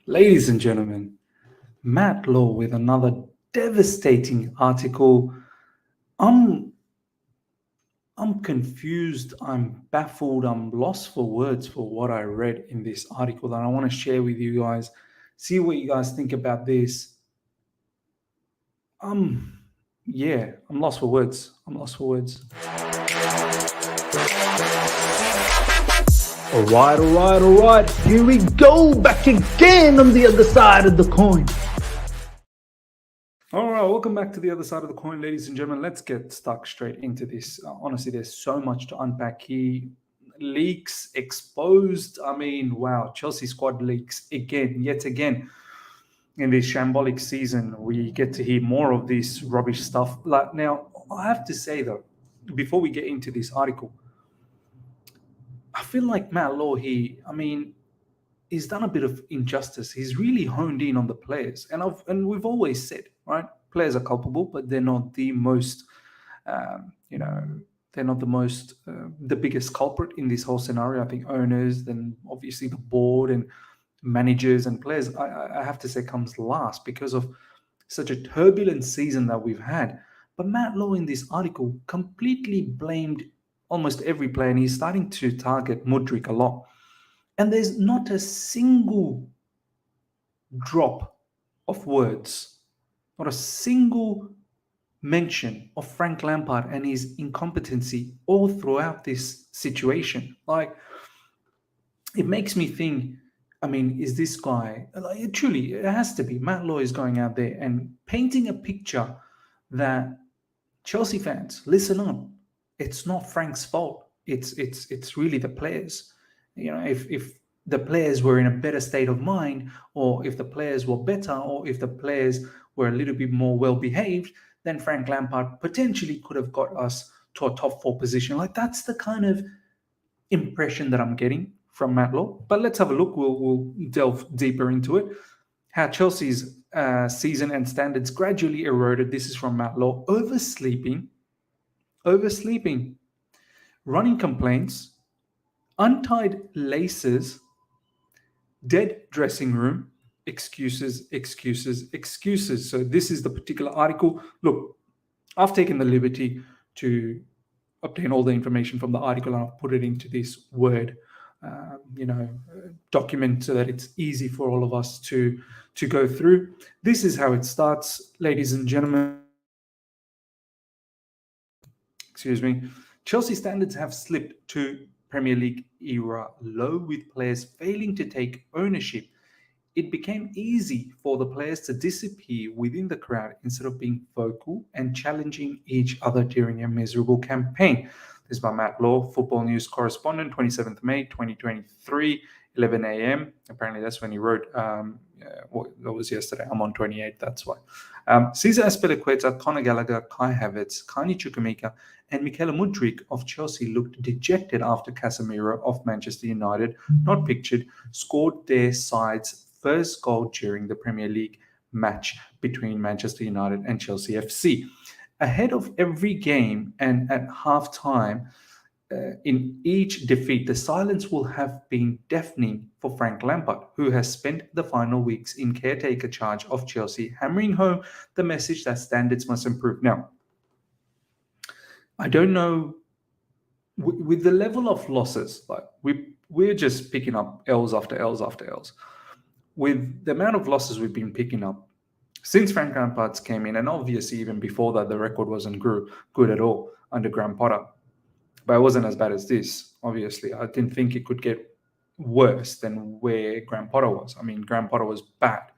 Ladies and gentlemen, Matt Law with another devastating article. I'm I'm confused, I'm baffled, I'm lost for words for what I read in this article that I want to share with you guys. See what you guys think about this. I'm lost for words. I'm lost for words. All right. Here we go, back again on the other side of the coin. All right, welcome back to the other side of the coin, ladies and gentlemen. Let's get stuck straight into this. Honestly, there's so much to unpack here. Leaks exposed. I mean, wow, Chelsea squad leaks yet again. In this shambolic season, we get to hear more of this rubbish stuff. Like now, I have to say though, before we get into this article, I feel like Matt Law, he's done a bit of injustice. He's really honed in on the players, and we've always said, right, players are culpable, but they're not the most, um, you know, they're not the biggest culprit in this whole scenario. I think owners, then obviously the board and managers and players, I have to say, comes last because of such a turbulent season that we've had. But Matt Law in this article completely blamed almost every player, and he's starting to target Mudryk a lot. And there's not a single drop of words, not a single mention of Frank Lampard and his incompetency all throughout this situation. Like, it makes me think, I mean, is this guy, like, truly, it has to be. Matt Law is going out there and painting a picture that Chelsea fans, listen up. It's not Frank's fault. It's really the players. If the players were in a better state of mind, or if the players were better, or if the players were a little bit more well behaved, then Frank Lampard potentially could have got us to a top four position. Like, that's the kind of impression that I'm getting from Matt Law. But let's have a look. We'll delve deeper into it. How Chelsea's season and standards gradually eroded. This is from Matt Law. Oversleeping, running complaints, untied laces, dead dressing room, excuses. So this is the particular article. Look, I've taken the liberty to obtain all the information from the article and I've put it into this Word, document so that it's easy for all of us to go through. This is how it starts, ladies and gentlemen. Excuse me. Chelsea standards have slipped to Premier League era low, with players failing to take ownership. It became easy for the players to disappear within the crowd instead of being vocal and challenging each other during a miserable campaign. This is by Matt Law, Football News correspondent, 27th May 2023, 11 a.m. Apparently that's when he wrote, that was yesterday. I'm on 28th, that's why. Cesar Azpilicueta, Conor Gallagher, Kai Havertz, Kani Chukwuemeka, and Mikel Mudryk of Chelsea looked dejected after Casemiro of Manchester United, not pictured, scored their side's first goal during the Premier League match between Manchester United and Chelsea FC. Ahead of every game and at half-time, in each defeat, the silence will have been deafening for Frank Lampard, who has spent the final weeks in caretaker charge of Chelsea, hammering home the message that standards must improve. Now, I don't know, with the level of losses, like we're just picking up L's after L's after L's. With the amount of losses we've been picking up since Frank Lampard came in, and obviously even before that, the record wasn't good at all under Graham Potter. But it wasn't as bad as this, obviously. I didn't think it could get worse than where Graham Potter was. I mean, Graham Potter was bad.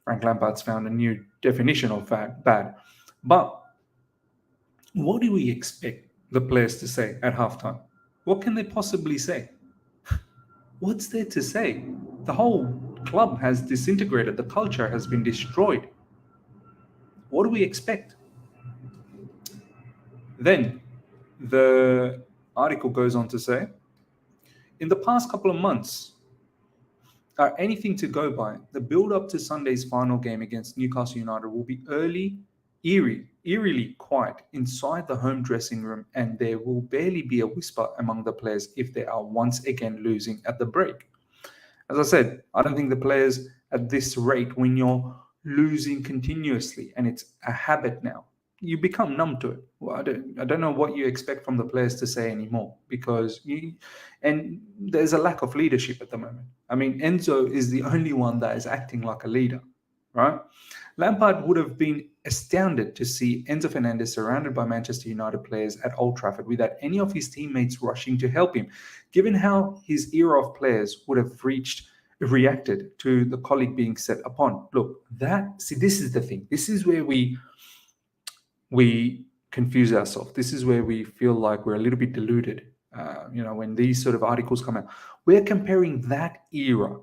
Frank Lampard's found a new definition of bad. But what do we expect the players to say at halftime? What can they possibly say? What's there to say? The whole club has disintegrated. The culture has been destroyed. What do we expect? Then the article goes on to say, in the past couple of months, are anything to go by, the build-up to Sunday's final game against Newcastle United will be early eerily quiet inside the home dressing room, and there will barely be a whisper among the players if they are once again losing at the break. As I said, I don't think the players at this rate, when you're losing continuously and it's a habit now, you become numb to it. Well, I don't know what you expect from the players to say anymore, and there's a lack of leadership at the moment. I mean, Enzo is the only one that is acting like a leader, right? Lampard would have been astounded to see Enzo Fernandez surrounded by Manchester United players at Old Trafford without any of his teammates rushing to help him, given how his era of players would have reacted to the colleague being set upon. Look, this is the thing. This is where we confuse ourselves. This is where we feel like we're a little bit deluded. When these sort of articles come out, we're comparing that era,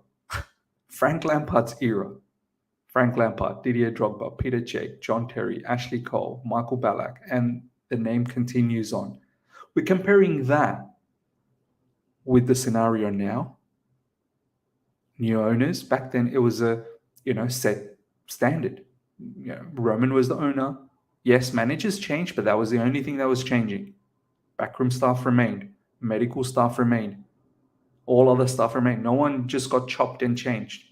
Frank Lampard's era. Frank Lampard, Didier Drogba, Peter Cech, John Terry, Ashley Cole, Michael Ballack, and the name continues on. We're comparing that with the scenario now. New owners, back then it was a set standard. Roman was the owner. Yes, managers changed, but that was the only thing that was changing. Backroom staff remained. Medical staff remained. All other staff remained. No one just got chopped and changed.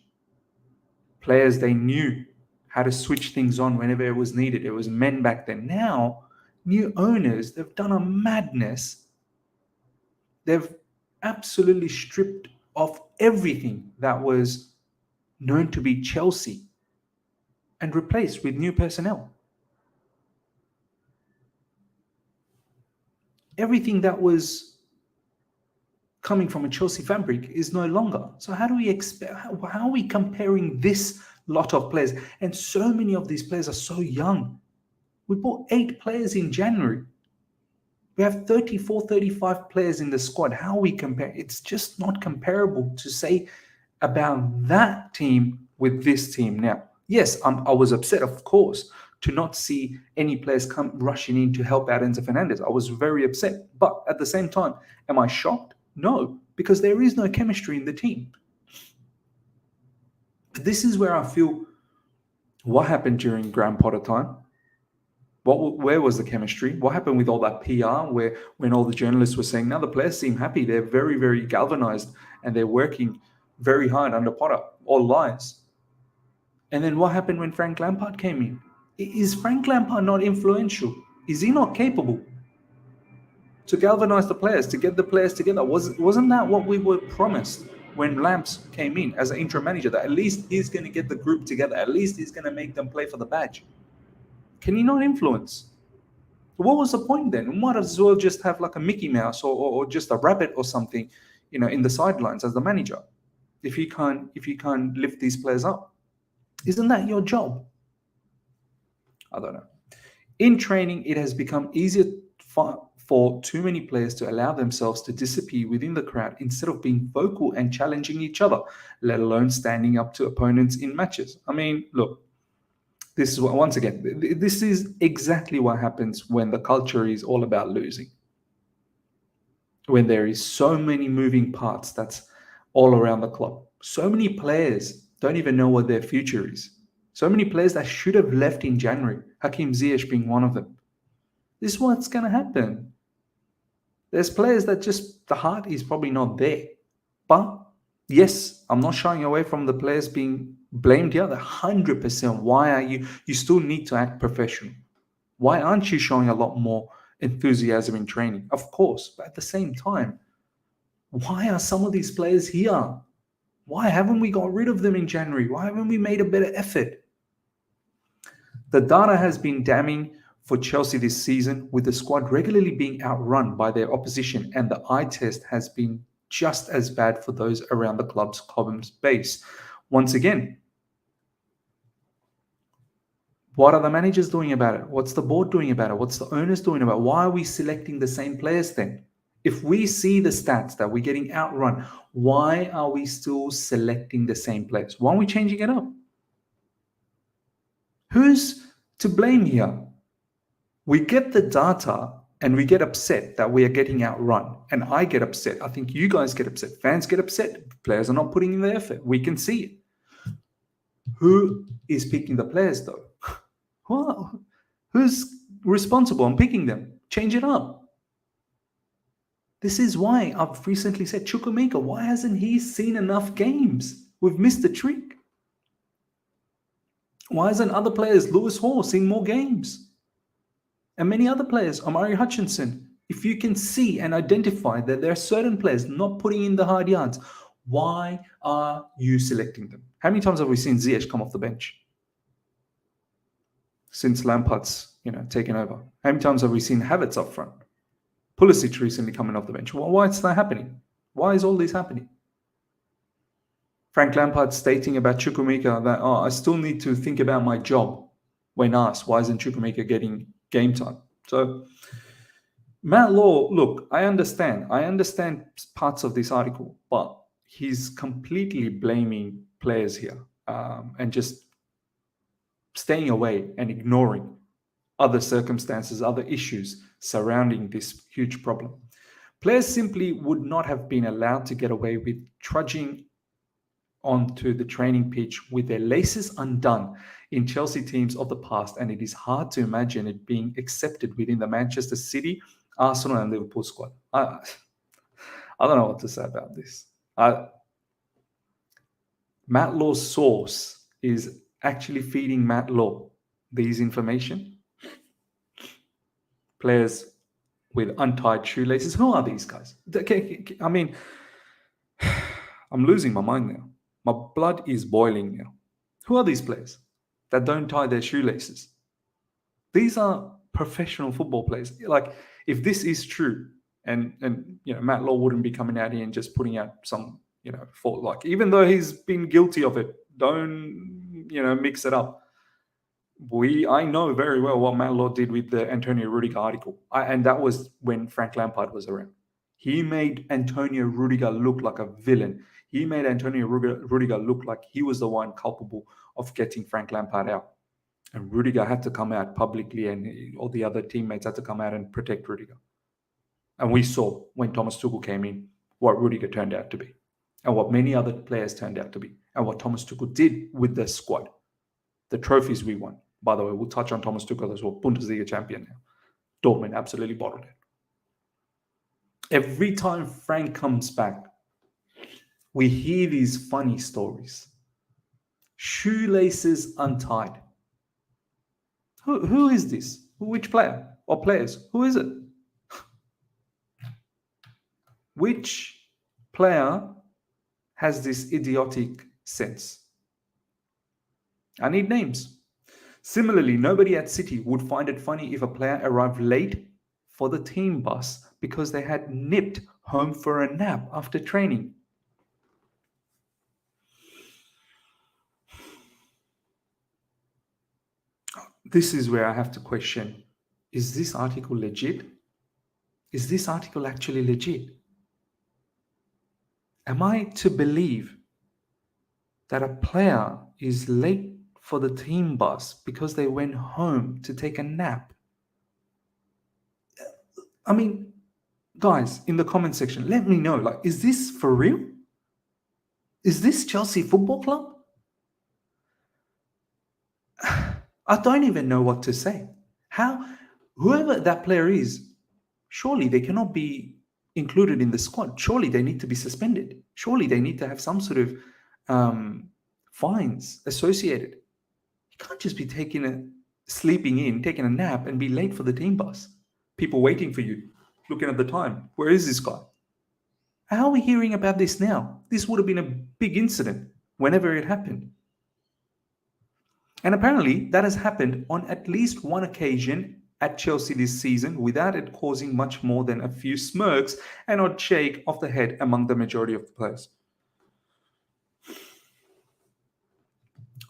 Players, they knew how to switch things on whenever it was needed. It was men back then. Now, new owners, they've done a madness. They've absolutely stripped off everything that was known to be Chelsea and replaced with new personnel. Everything that was coming from a Chelsea fabric is no longer. So how do we expect? How are we comparing this lot of players? And so many of these players are so young. We bought 8 players in January. We have 34, 35 players in the squad. How are we compare? It's just not comparable to say about that team with this team now. Yes, I was upset, of course, to not see any players come rushing in to help out Enzo Fernandez. I was very upset. But at the same time, am I shocked? No, because there is no chemistry in the team. But this is where I feel what happened during Graham Potter time. Where was the chemistry? What happened with all that PR when all the journalists were saying, now the players seem happy. They're very, very galvanized and they're working very hard under Potter. All lies. And then what happened when Frank Lampard came in? Is Frank Lampard not influential? Is he not capable to galvanize the players, to get the players together? Wasn't that what we were promised when Lamps came in as an interim manager, that at least he's going to get the group together, at least he's going to make them play for the badge? Can he not influence? What was the point then? We might as well just have like a Mickey Mouse or just a rabbit or something, in the sidelines as the manager. If you can't lift these players up, isn't that your job? I don't know. In training, it has become easier for too many players to allow themselves to disappear within the crowd instead of being vocal and challenging each other, let alone standing up to opponents in matches. I mean, look, this is exactly what happens when the culture is all about losing. When there is so many moving parts that's all around the club. So many players don't even know what their future is. So many players that should have left in January, Hakim Ziyech being one of them. This is what's going to happen. There's players that just, the heart is probably not there. But yes, I'm not shying away from the players being blamed here. 100%. Why are you still need to act professional? Why aren't you showing a lot more enthusiasm in training? Of course, but at the same time, why are some of these players here? Why haven't we got rid of them in January? Why haven't we made a better effort? The data has been damning for Chelsea this season, with the squad regularly being outrun by their opposition, and the eye test has been just as bad for those around the club's common base. Once again, what are the managers doing about it? What's the board doing about it? What's the owners doing about it? Why are we selecting the same players then? If we see the stats that we're getting outrun, why are we still selecting the same players? Why aren't we changing it up? Who's to blame here? We get the data and we get upset that we are getting outrun. And I get upset. I think you guys get upset. Fans get upset. Players are not putting in the effort. We can see it. Who is picking the players though? Well, Who's responsible on picking them? Change it up. This is why I've recently said, Chukwuemeka, why hasn't he seen enough games? We've missed the trick. Why hasn't other players, Lewis Hall, seen more games? And many other players, Omari Hutchinson, if you can see and identify that there are certain players not putting in the hard yards, why are you selecting them? How many times have we seen Ziyech come off the bench since Lampard's taken over? How many times have we seen Havertz up front? Pulisic recently coming off the bench. Well, why is that happening? Why is all this happening? Frank Lampard stating about Chukwuemeka that, I still need to think about my job when asked, why isn't Chukwuemeka getting game time? So, Matt Law, look, I understand parts of this article, but he's completely blaming players here and just staying away and ignoring other circumstances, other issues surrounding this huge problem. Players simply would not have been allowed to get away with trudging onto the training pitch with their laces undone in Chelsea teams of the past, and it is hard to imagine it being accepted within the Manchester City, Arsenal, and Liverpool squad. I don't know what to say about this. Matt Law's source is actually feeding Matt Law these information. Players with untied shoelaces. Who are these guys? I mean, I'm losing my mind now. My blood is boiling now. Who are these players that don't tie their shoelaces? These are professional football players. Like, if this is true, and Matt Law wouldn't be coming out here and just putting out some, fault, like, even though he's been guilty of it, don't, mix it up. I know very well what Matt Law did with the Antonio Rudiger article. And that was when Frank Lampard was around. He made Antonio Rudiger look like a villain. He made Antonio Rudiger look like he was the one culpable of getting Frank Lampard out. And Rudiger had to come out publicly, and all the other teammates had to come out and protect Rudiger. And we saw when Thomas Tuchel came in what Rudiger turned out to be, and what many other players turned out to be, and what Thomas Tuchel did with the squad. The trophies we won. By the way, we'll touch on Thomas Tuchel as well. Bundesliga champion now. Dortmund absolutely bottled it. Every time Frank comes back, we hear these funny stories. Shoelaces untied. Who is this? Which player or players? Who is it? Which player has this idiotic sense? I need names. Similarly, nobody at City would find it funny if a player arrived late for the team bus because they had nipped home for a nap after training. This is where I have to question, is this article legit? Is this article actually legit? Am I to believe that a player is late for the team bus because they went home to take a nap? I mean, guys, in the comment section, let me know, like, is this for real? Is this Chelsea Football Club? I don't even know what to say. Whoever that player is, surely they cannot be included in the squad. Surely they need to be suspended. Surely they need to have some sort of fines associated. You can't just be taking a nap and be late for the team bus. People waiting for you, looking at the time. Where is this guy? How are we hearing about this now? This would have been a big incident whenever it happened. And apparently that has happened on at least one occasion at Chelsea this season without it causing much more than a few smirks and odd shake of the head among the majority of the players.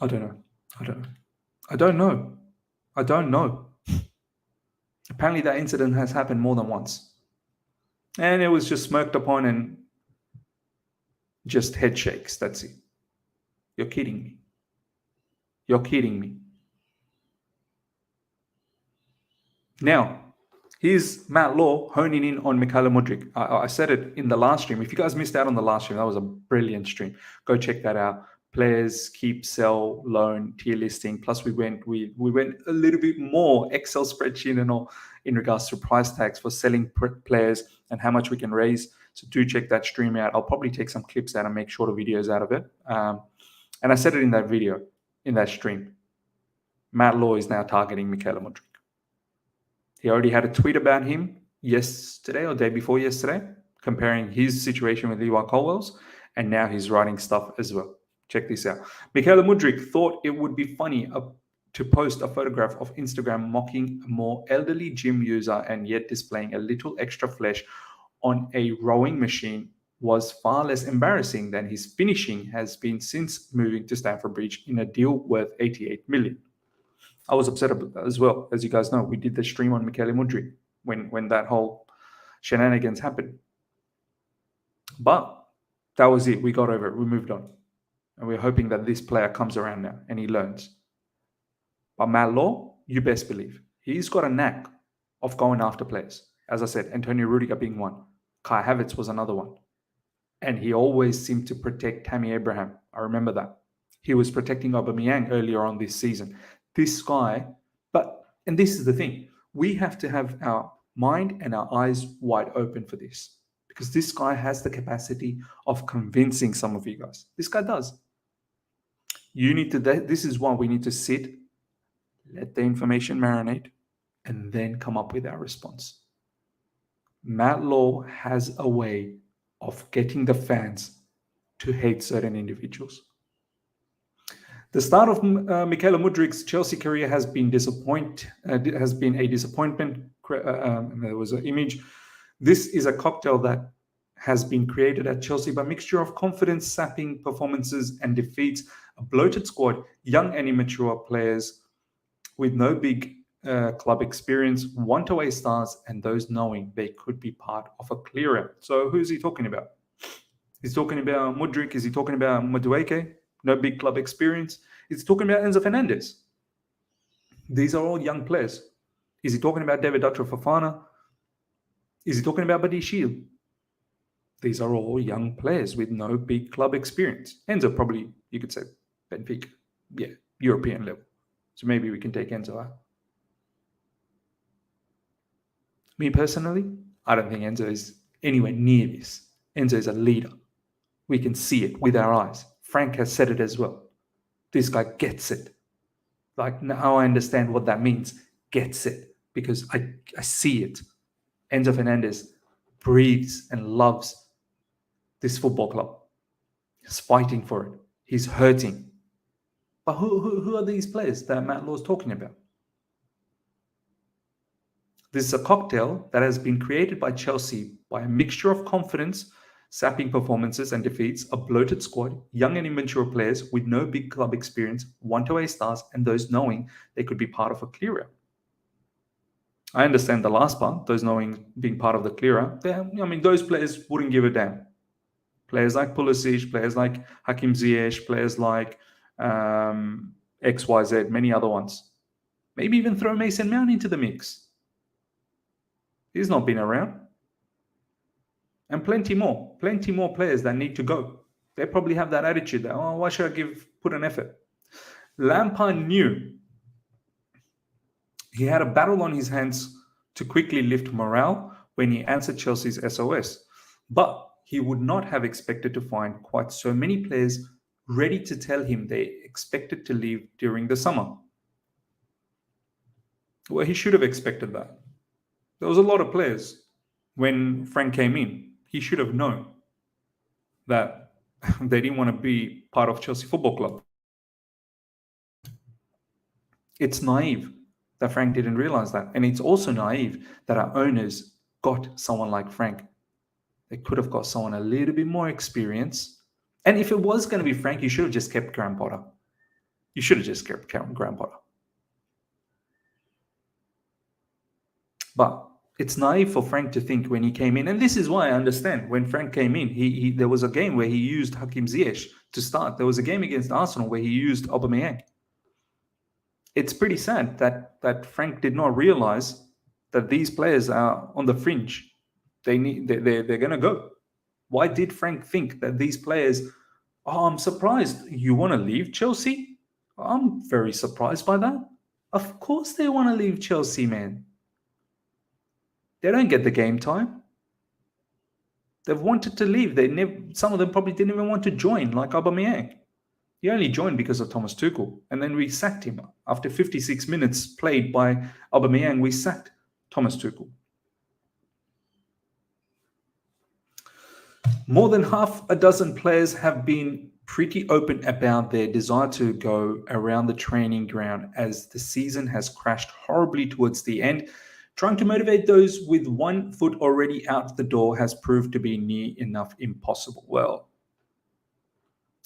I don't know. Apparently that incident has happened more than once. And it was just smirked upon and just head shakes. That's it. You're kidding me. Now, here's Matt Law honing in on Mykhailo Mudryk. I said it in the last stream. If you guys missed out on the last stream, that was a brilliant stream. Go check that out. players, keep, sell, loan, tier listing. Plus, we went a little bit more Excel spreadsheet and all in regards to price tags for selling players and how much we can raise. So do check that stream out. I'll probably take some clips out and make shorter videos out of it. And I said it in that video, in that stream. Matt Law is now targeting Mikel Mudryk. He already had a tweet about him yesterday or day before yesterday, comparing his situation with Levi Colwell's, and now he's writing stuff as well. Check this out. Mikel Mudryk thought it would be funny to post a photograph of Instagram mocking a more elderly gym user and yet displaying a little extra flesh on a rowing machine was far less embarrassing than his finishing has been since moving to Stamford Bridge in a deal worth 88 million. I was upset about that as well. As you guys know, we did the stream on Mikel Mudryk when that whole shenanigans happened. But that was it. We got over it. We moved on. And we're hoping that this player comes around now and he learns. But Matt Law, you best believe, he's got a knack of going after players. As I said, Antonio Rudiger being one. Kai Havertz was another one. And he always seemed to protect Tammy Abraham. I remember that. He was protecting Aubameyang earlier on this season. This guy, and this is the thing, we have to have our mind and our eyes wide open for this, because this guy has the capacity of convincing some of you guys. This guy does. This is why we need to sit, let the information marinate, and then come up with our response. Matt Law has a way of getting the fans to hate certain individuals. The start of Mikel Mudryk's Chelsea career has been a disappointment. There was an image. This is a cocktail that has been created at Chelsea by a mixture of confidence-sapping performances and defeats, a bloated squad, young and immature players with no big club experience, want-away stars, and those knowing they could be part of a clear-out. So who's he talking about? He's talking about Mudryk. Is he talking about Madueke? No big club experience. He's talking about Enzo Fernandez. These are all young players. Is he talking about David Dutcher Fofana? Is he talking about Badiashile? These are all young players with no big club experience. Enzo probably, you could say, Benfica. Yeah, European level. So maybe we can take Enzo out. Me personally, I don't think Enzo is anywhere near this. Enzo is a leader. We can see it with our eyes. Frank has said it as well. This guy gets it. Like, now I understand what that means. Gets it. Because I see it. Enzo Fernandez breathes and loves this football club. He's fighting for it. He's hurting. But who are these players that Matt Law's talking about? This is a cocktail that has been created by Chelsea by a mixture of confidence, sapping performances and defeats, a bloated squad, young and immature players with no big club experience, want-away stars, and those knowing they could be part of a clear-out. I understand the last part, those knowing being part of the clear-out. Those players wouldn't give a damn. Players like Pulisic, players like Hakim Ziyech, players like XYZ, many other ones. Maybe even throw Mason Mount into the mix. He's not been around. And plenty more players that need to go. They probably have that attitude that, why should I put an effort? Lampard knew he had a battle on his hands to quickly lift morale when he answered Chelsea's SOS. But he would not have expected to find quite so many players ready to tell him they expected to leave during the summer. Well, he should have expected that. There was a lot of players when Frank came in. He should have known that they didn't want to be part of Chelsea Football Club. It's naive that Frank didn't realize that. And it's also naive that our owners got someone like Frank. They could have got someone a little bit more experienced. And if it was going to be Frank, you should have just kept Graham Potter. You should have just kept Graham Potter. But it's naive for Frank to think when he came in, and this is why I understand when Frank came in, there was a game where he used Hakim Ziyech to start. There was a game against Arsenal where he used Aubameyang. It's pretty sad that Frank did not realize that these players are on the fringe. They're going to go. Why did Frank think that these players Oh, I'm surprised. You want to leave Chelsea? I'm very surprised by that. Of course they want to leave Chelsea, man. They don't get the game time. They've wanted to leave. Some of them probably didn't even want to join, like Aubameyang. He only joined because of Thomas Tuchel, and then we sacked him. After 56 minutes played by Aubameyang, we sacked Thomas Tuchel. More than half a dozen players have been pretty open about their desire to go around the training ground as the season has crashed horribly towards the end. Trying to motivate those with one foot already out the door has proved to be near enough impossible. Well,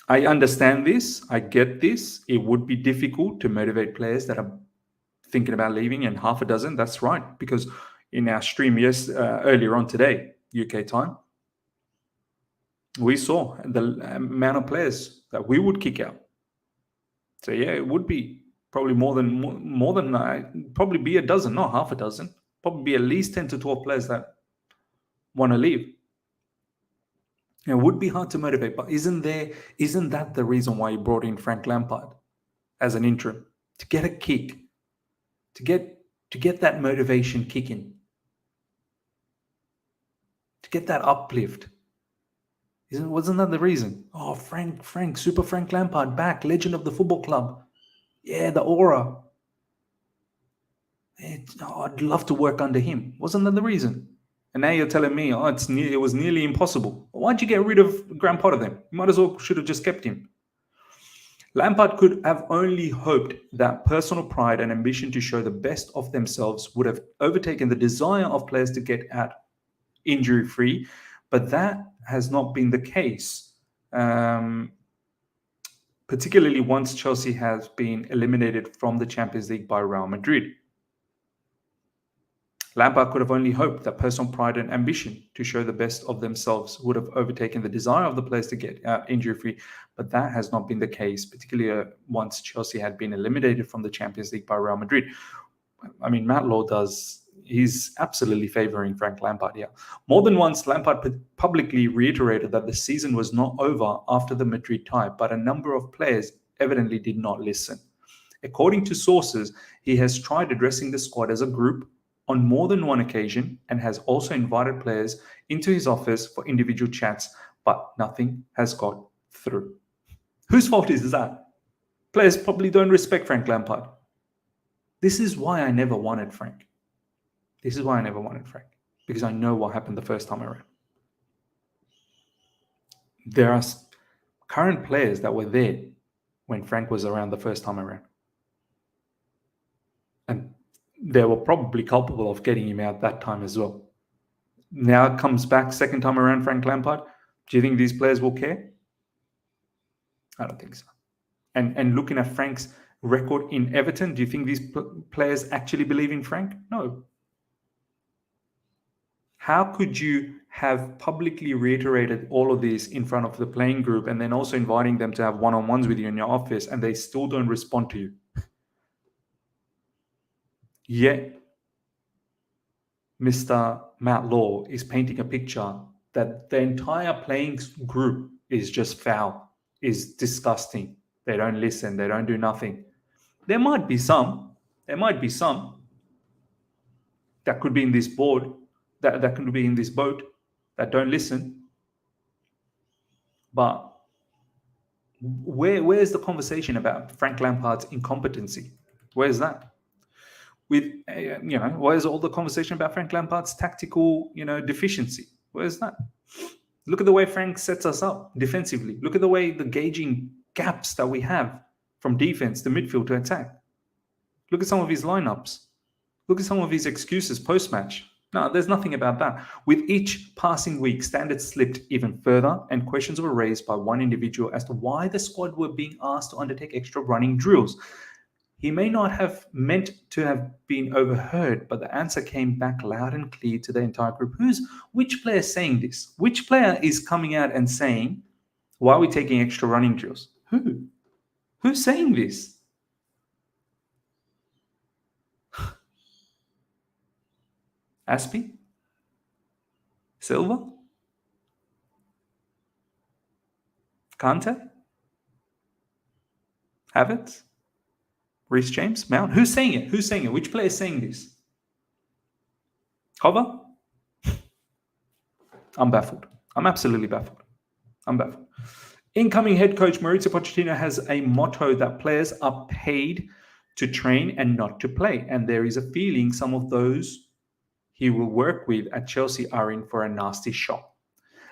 I understand this. I get this. It would be difficult to motivate players that are thinking about leaving, and half a dozen, that's right. Because in our stream earlier on today, UK time, we saw the amount of players that we would kick out. So yeah, it would be probably more than probably be a dozen, not half a dozen. Probably be at least 10 to 12 players that want to leave. It would be hard to motivate, but isn't that the reason why you brought in Frank Lampard as an interim? To get a kick, to get that motivation kicking, to get that uplift. Wasn't that the reason? Oh, Super Frank Lampard back, legend of the football club. Yeah, the aura. I'd love to work under him. Wasn't that the reason? And now you're telling me, it was nearly impossible. Why'd you get rid of Graham Potter then? You might as well should have just kept him. Lampard could have only hoped that personal pride and ambition to show the best of themselves would have overtaken the desire of players to get out injury-free, but that has not been the case, particularly once Chelsea has been eliminated from the Champions League by Real Madrid. Lampard could have only hoped that personal pride and ambition to show the best of themselves would have overtaken the desire of the players to get out injury-free, but that has not been the case, particularly once Chelsea had been eliminated from the Champions League by Real Madrid. I mean, Matt Law he's absolutely favouring Frank Lampard here. More than once, Lampard publicly reiterated that the season was not over after the Madrid tie, but a number of players evidently did not listen. According to sources, he has tried addressing the squad as a group on more than one occasion and has also invited players into his office for individual chats, but nothing has got through. Whose fault is that? Players probably don't respect Frank Lampard. This is why I never wanted Frank. Because I know what happened the first time around. There are current players that were there when Frank was around the first time around. And they were probably culpable of getting him out that time as well. Now it comes back second time around, Frank Lampard. Do you think these players will care? I don't think so. And looking at Frank's record in Everton, do you think these players actually believe in Frank? No. How could you have publicly reiterated all of this in front of the playing group and then also inviting them to have one-on-ones with you in your office and they still don't respond to you? Yet, Mr. Matt Law is painting a picture that the entire playing group is just foul, is disgusting. They don't listen. They don't do nothing. There might be some that could be in this board, that could be in this boat, that don't listen. But where's the conversation about Frank Lampard's incompetency? Where's that? Where's all the conversation about Frank Lampard's tactical, deficiency? Where's that? Look at the way Frank sets us up defensively. Look at the way the gauging gaps that we have from defense to midfield to attack. Look at some of his lineups. Look at some of his excuses post-match. No, there's nothing about that. With each passing week, standards slipped even further and questions were raised by one individual as to why the squad were being asked to undertake extra running drills. He may not have meant to have been overheard, but the answer came back loud and clear to the entire group. Which player is saying this? Which player is coming out and saying, why are we taking extra running drills? Who? Who's saying this? Aspie? Silva? Kante? Havertz? Reece James? Mount? Who's saying it? Who's saying it? Which player is saying this? Cover? I'm baffled. I'm absolutely baffled. I'm baffled. Incoming head coach Mauricio Pochettino has a motto that players are paid to train and not to play. And there is a feeling some of those he will work with at Chelsea are in for a nasty shock.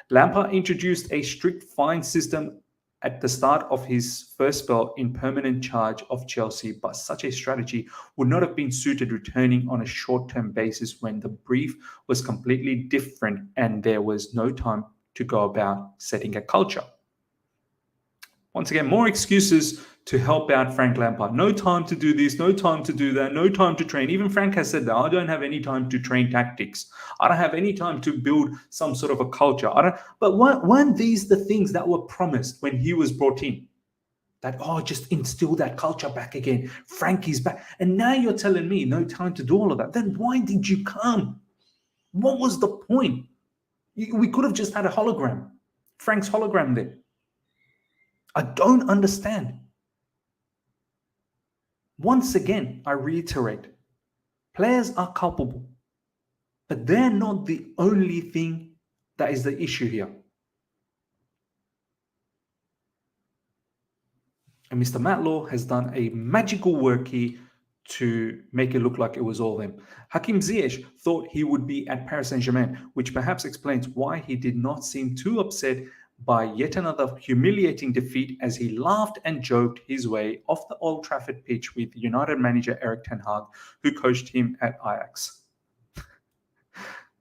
Lampard introduced a strict fine system at the start of his first spell in permanent charge of Chelsea, but such a strategy would not have been suited returning on a short-term basis when the brief was completely different and there was no time to go about setting a culture. Once again, more excuses to help out Frank Lampard. No time to do this, no time to do that, no time to train. Even Frank has said that I don't have any time to train tactics. I don't have any time to build some sort of a culture. But weren't these the things that were promised when he was brought in? That, just instill that culture back again. Frankie's back. And now you're telling me no time to do all of that. Then why did you come? What was the point? We could have just had a hologram. Frank's hologram there. I don't understand. Once again, I reiterate, players are culpable, but they're not the only thing that is the issue here. And Mr. Matlaw has done a magical work here to make it look like it was all them. Hakim Ziyech thought he would be at Paris Saint-Germain, which perhaps explains why he did not seem too upset by yet another humiliating defeat as he laughed and joked his way off the Old Trafford pitch with United manager Erik ten Hag, who coached him at Ajax.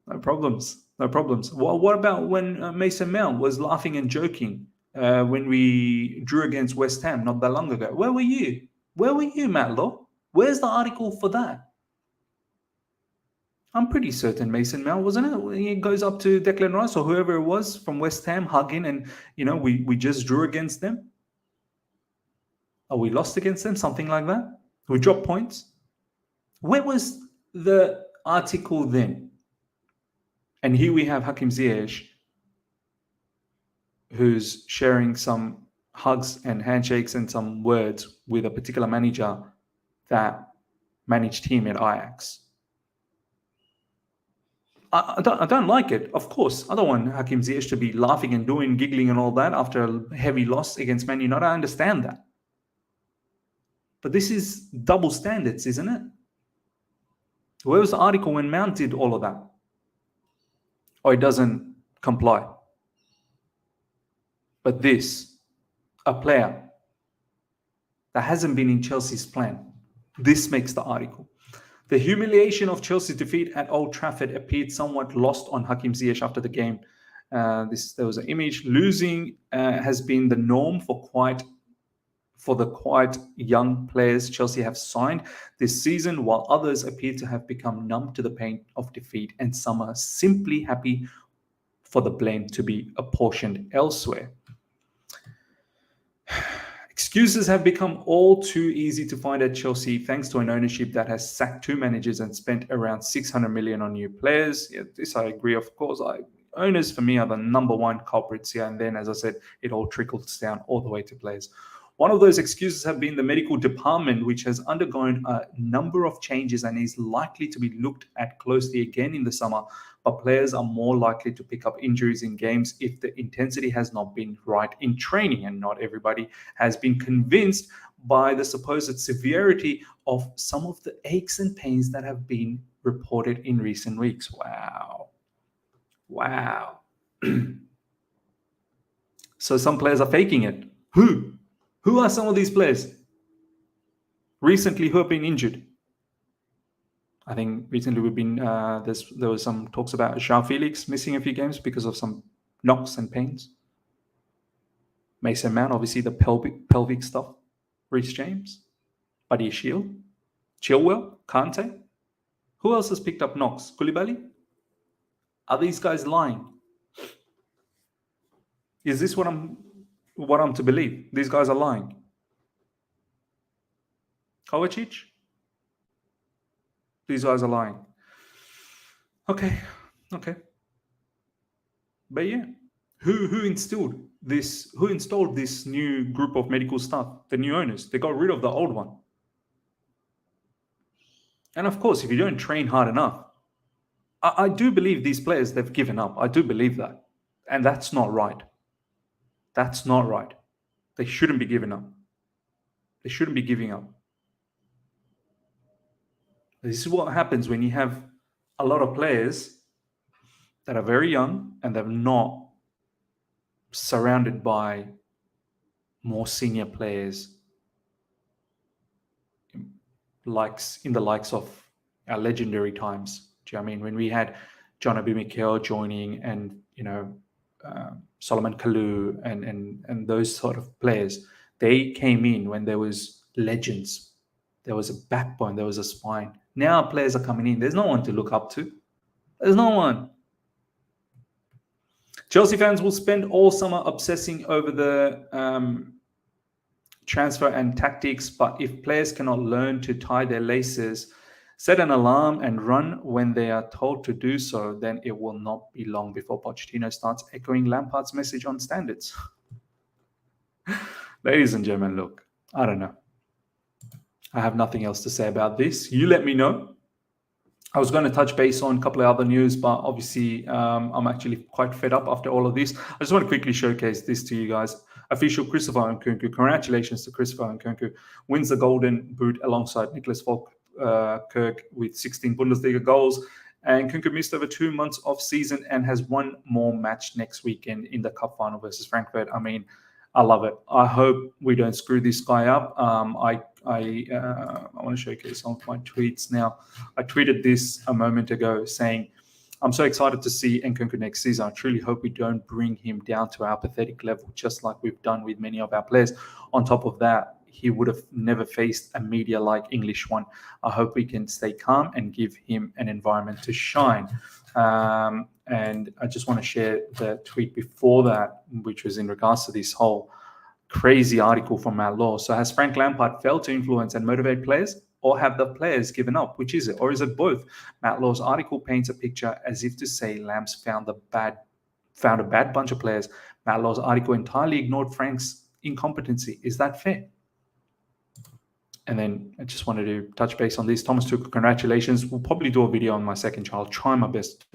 No problems. Well, what about when Mason Mount was laughing and joking when we drew against West Ham not that long ago? Where were you? Where were you, Matlaw? Where's the article for that? I'm pretty certain Mason Mount, wasn't it? He goes up to Declan Rice or whoever it was from West Ham, hugging, and, we just drew against them. Or we lost against them, something like that. We dropped points. Where was the article then? And here we have Hakim Ziyech, who's sharing some hugs and handshakes and some words with a particular manager that managed him at Ajax. I don't like it, of course. I don't want Hakim Ziyech to be laughing and giggling and all that after a heavy loss against Man United. I understand that. But this is double standards, isn't it? Where was the article when Mount did all of that? Or it doesn't comply. But this, a player that hasn't been in Chelsea's plan, this makes the article. The humiliation of Chelsea's defeat at Old Trafford appeared somewhat lost on Hakim Ziyech after the game. There was an image. Losing has been the norm for the quite young players Chelsea have signed this season, while others appear to have become numb to the pain of defeat, and some are simply happy for the blame to be apportioned elsewhere. Excuses have become all too easy to find at Chelsea thanks to an ownership that has sacked 2 managers and spent around 600 million on new players. Yeah, this I agree, of course. Owners, for me, are the number one culprits here. And then, as I said, it all trickles down all the way to players. One of those excuses have been the medical department, which has undergone a number of changes and is likely to be looked at closely again in the summer. But players are more likely to pick up injuries in games if the intensity has not been right in training, and not everybody has been convinced by the supposed severity of some of the aches and pains that have been reported in recent weeks. Wow. So some players are faking it. Who are some of these players recently who have been injured? I think recently there was some talks about João Felix missing a few games because of some knocks and pains. Mason Mount, obviously the pelvic stuff. Reece James, Buddy Shield, Chilwell, Kante. Who else has picked up knocks? Koulibaly? Are these guys lying? Is this what I'm to believe? These guys are lying. Kovacic? These guys are lying. Okay. But yeah, who instilled who installed this new group of medical staff? The new owners. They got rid of the old one. And of course, if you don't train hard enough, I do believe these players, they've given up. I do believe that. And that's not right. That's not right. They shouldn't be giving up. They shouldn't be giving up. This is what happens when you have a lot of players that are very young and they're not surrounded by more senior players in the likes of our legendary times. Do you know what I mean? When we had John Obi Mikel joining and, Solomon Kalou and those sort of players, they came in when there was legends. There was a backbone, there was a spine. Now players are coming in. There's no one to look up to. There's no one. Chelsea fans will spend all summer obsessing over the transfer and tactics, but if players cannot learn to tie their laces, set an alarm and run when they are told to do so, then it will not be long before Pochettino starts echoing Lampard's message on standards. Ladies and gentlemen, look, I don't know. I have nothing else to say about this. You let me know. I was going to touch base on a couple of other news, but obviously I'm actually quite fed up after all of this. I just want to quickly showcase this to you guys. Official Christopher Nkunku. Congratulations to Christopher Nkunku. Wins the Golden Boot alongside Nicholas Kirk with 16 Bundesliga goals. And Nkunku missed over 2 months off season and has one more match next weekend in the cup final versus Frankfurt. I mean, I love it. I hope we don't screw this guy up. I want to showcase some of my tweets now. I tweeted this a moment ago saying, I'm so excited to see Nkunku next season. I truly hope we don't bring him down to our pathetic level, just like we've done with many of our players. On top of that, he would have never faced a media like English one. I hope we can stay calm and give him an environment to shine. And I just want to share the tweet before that, which was in regards to this whole crazy article from Matt Law. So has Frank Lampard failed to influence and motivate players, or have the players given up? Which is it? Or is it both? Matt Law's article paints a picture as if to say Lamps found a bad bunch of players. Matt Law's article entirely ignored Frank's incompetency. Is that fair? And then I just wanted to touch base on this. Thomas Tuchel, congratulations. We'll probably do a video on my second channel. I'll try my best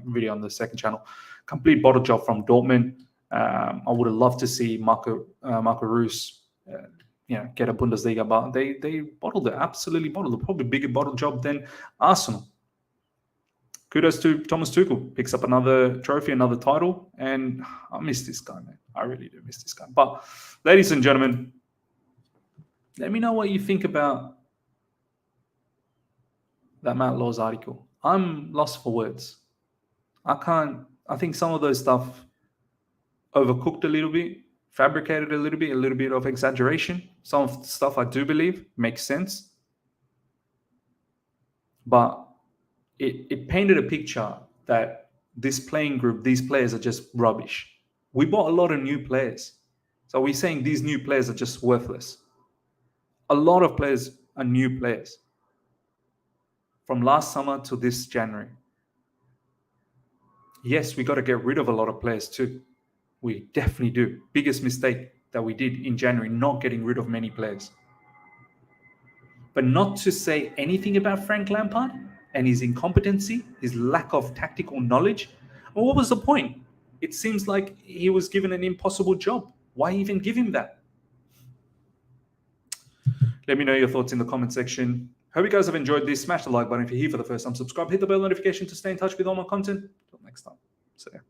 video on the second channel. Complete bottle job from Dortmund. I would have loved to see Marco Reus, get a Bundesliga, but they bottled it, absolutely bottled it. Probably bigger bottle job than Arsenal. Kudos to Thomas Tuchel. Picks up another trophy, another title, and I miss this guy, man. I really do miss this guy. But ladies and gentlemen, let me know what you think about that Matt Law's article. I'm lost for words. I think some of those stuff overcooked a little bit, fabricated a little bit of exaggeration. Some of the stuff I do believe makes sense. But it painted a picture that this playing group, these players are just rubbish. We bought a lot of new players. So we're saying these new players are just worthless. A lot of players are new players from last summer to this January. Yes, we got to get rid of a lot of players too. We definitely do. Biggest mistake that we did in January, not getting rid of many players. But not to say anything about Frank Lampard and his incompetency, his lack of tactical knowledge. Well, what was the point? It seems like he was given an impossible job. Why even give him that? Let me know your thoughts in the comment section. Hope you guys have enjoyed this. Smash the like button if you're here for the first time. Subscribe, hit the bell notification to stay in touch with all my content. Until next time. See ya.